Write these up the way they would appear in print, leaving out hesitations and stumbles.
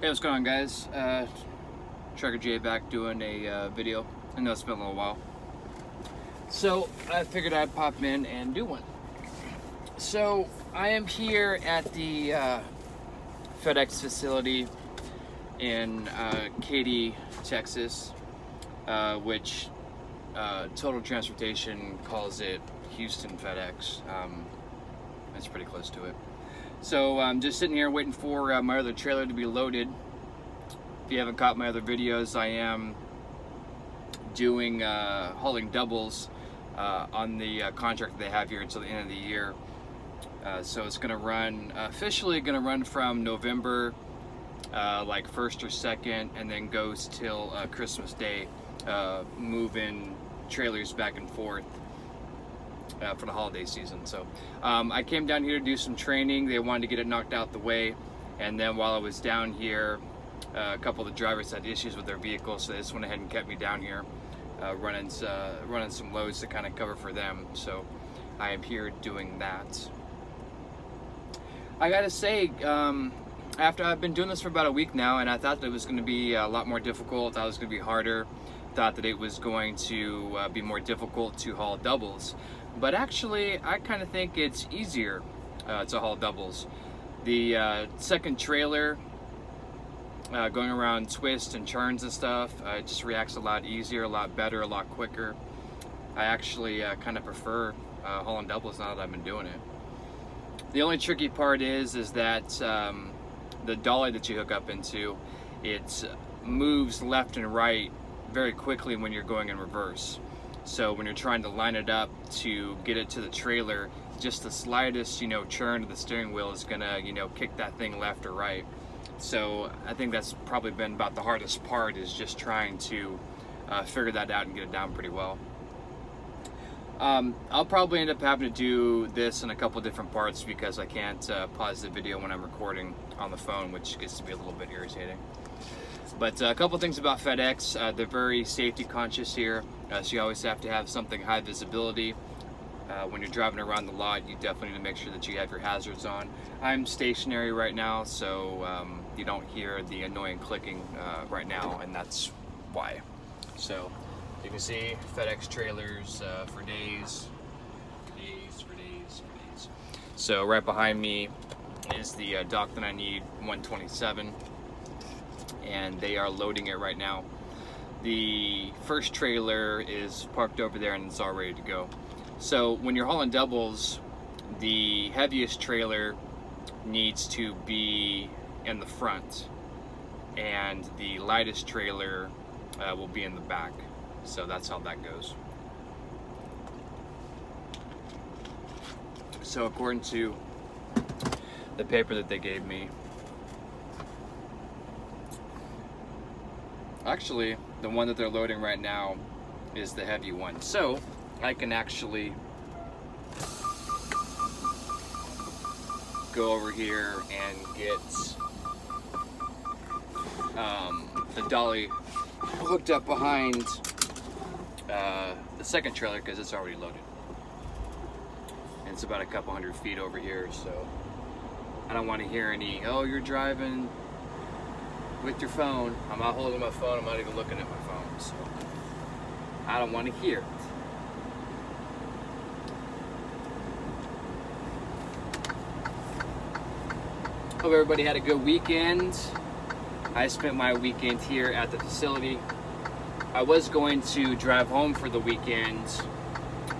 Hey, what's going on, guys? Trucker J back doing a video. I know it's been a little while, so I figured I'd pop in and do one. So I am here at the FedEx facility in Katy, Texas, which Total Transportation calls it Houston FedEx. It's pretty close to it. So I'm just sitting here waiting for my other trailer to be loaded. If you haven't caught my other videos, I am doing hauling doubles on the contract that they have here until the end of the year. So it's going to run, officially going to run from November like 1st or 2nd, and then goes till Christmas Day, moving trailers back and forth for the holiday season. So I came down here to do some training. They wanted to get it knocked out the way, and then while I was down here, a couple of the drivers had issues with their vehicles, so they just went ahead and kept me down here running some loads to kind of cover for them. So I am here doing that. I gotta say, after I've been doing this for about a week now, and I thought that it was going to be a lot more difficult, I thought it was going to be harder, thought that it was going to be more difficult to haul doubles. But actually, I kind of think it's easier to haul doubles. The second trailer, going around twists and turns and stuff, it just reacts a lot easier, a lot better, a lot quicker. I actually kind of prefer hauling doubles now that I've been doing it. The only tricky part is that the dolly that you hook up into, it moves left and right very quickly when you're going in reverse. So when you're trying to line it up to get it to the trailer, just the slightest, churn of the steering wheel is gonna, kick that thing left or right. So I think that's probably been about the hardest part, is just trying to figure that out and get it down pretty well. I'll probably end up having to do this in a couple different parts because I can't pause the video when I'm recording on the phone, which gets to be a little bit irritating. But a couple things about FedEx. They're very safety conscious here, so you always have to have something high visibility. When you're driving around the lot, you definitely need to make sure that you have your hazards on. I'm stationary right now, so you don't hear the annoying clicking right now, and that's why. So you can see FedEx trailers for days. So right behind me is the dock that I need, 127. And they are loading it right now. The first trailer is parked over there and it's all ready to go. So when you're hauling doubles, the heaviest trailer needs to be in the front, and the lightest trailer will be in the back. So that's how that goes. So according to the paper that they gave me, actually, the one that they're loading right now is the heavy one. So I can actually go over here and get the dolly hooked up behind the second trailer because it's already loaded. And it's about a couple hundred feet over here, so I don't want to hear any, "Oh, you're driving with your phone." I'm not holding my phone, I'm not even looking at my phone, so I don't want to hear it. Hope everybody had a good weekend. I spent my weekend here at the facility. I was going to drive home for the weekend,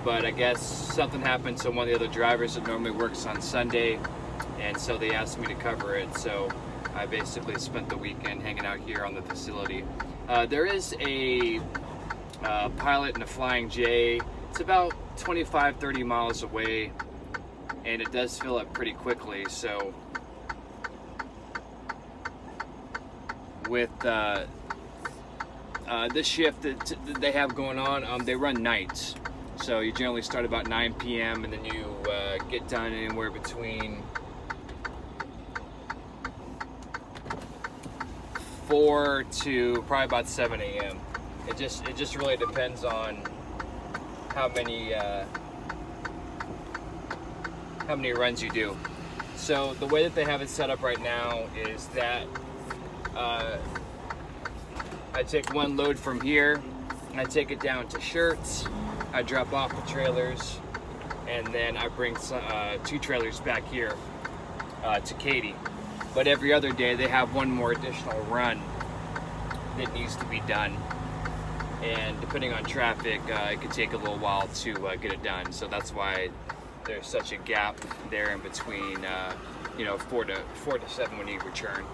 but I guess something happened to one of the other drivers that normally works on Sunday, and so they asked me to cover it. So I basically spent the weekend hanging out here on the facility. There is a Pilot and a Flying J. It's about 25-30 miles away, and it does fill up pretty quickly. So with this shift that they have going on, they run nights. So you generally start about 9 p.m. and then you get done anywhere between 4 to probably about 7 a.m. It just really depends on how many runs you do. So the way that they have it set up right now is that I take one load from here, I take it down to Shirts, I drop off the trailers, and then I bring two trailers back here to Katy. But every other day they have one more additional run that needs to be done. And depending on traffic, it could take a little while to get it done. So that's why there's such a gap there in between, you know, 4 to 7 when you return.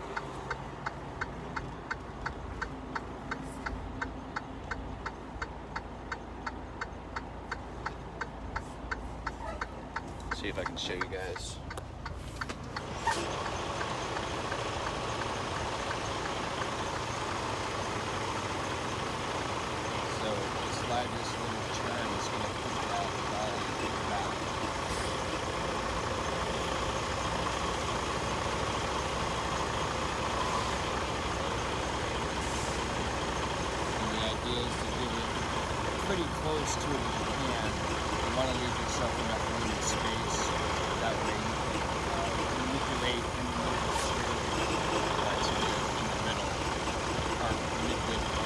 See if I can show you guys. So just slide this little turn, it's going to push it out the dolly and put it back. And the idea is to get it pretty close to it as you can. You want to leave yourself enough room and space. That way you can manipulate and move the steering in the middle. Or manipulate the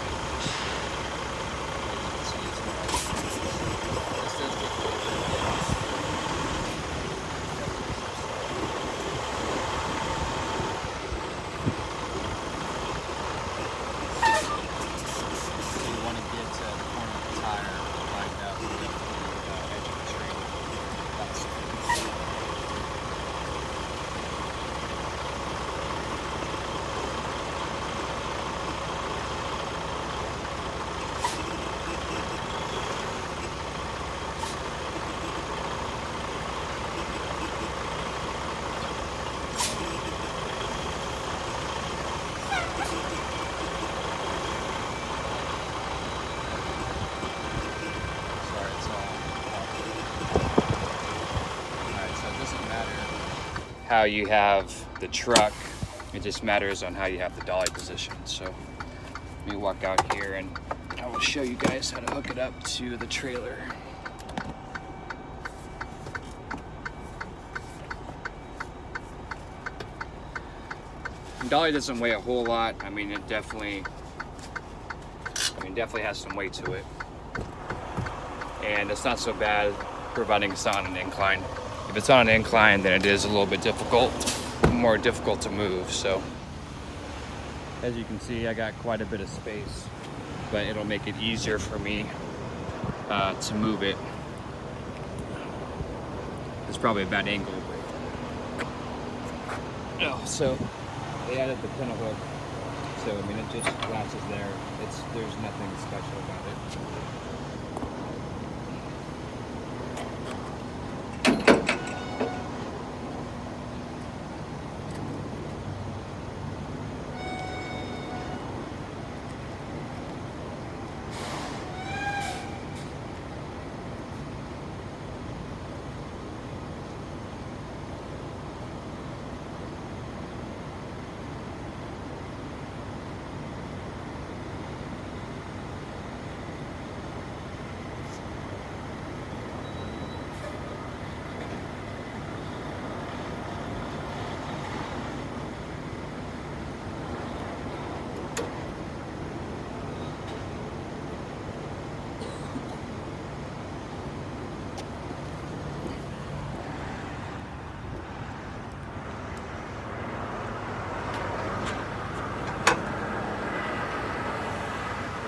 how you have the truck, it just matters on how you have the dolly position. So let me walk out here and I will show you guys how to hook it up to the trailer. The dolly doesn't weigh a whole lot. I mean, it definitely has some weight to it, and it's not so bad providing it's on an incline. If it's on an incline, then it is a little bit more difficult to move. So as you can see, I got quite a bit of space, but it'll make it easier for me to move it. It's probably a bad angle. Oh, so they added the pintle hook. So I mean, it just latches there. There's nothing special about it.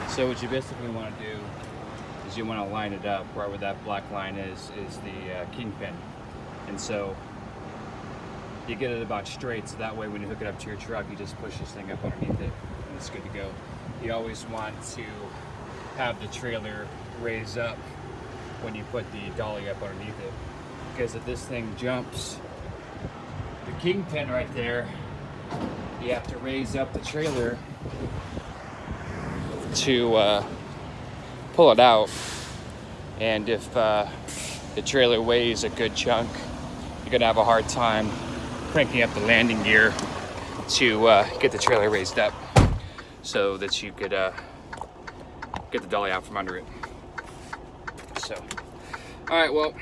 So what you basically want to do is you want to line it up where that black line is the kingpin. And so you get it about straight, so that way when you hook it up to your truck, you just push this thing up underneath it and it's good to go. You always want to have the trailer raise up when you put the dolly up underneath it, because if this thing jumps the kingpin right there, you have to raise up the trailer to pull it out. And if the trailer weighs a good chunk, you're gonna have a hard time cranking up the landing gear to get the trailer raised up so that you could get the dolly out from under it. So, all right, well,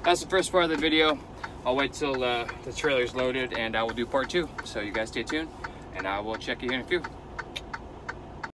that's the first part of the video. I'll wait till the trailer's loaded and I will do part 2. So you guys stay tuned and I will check you in a few.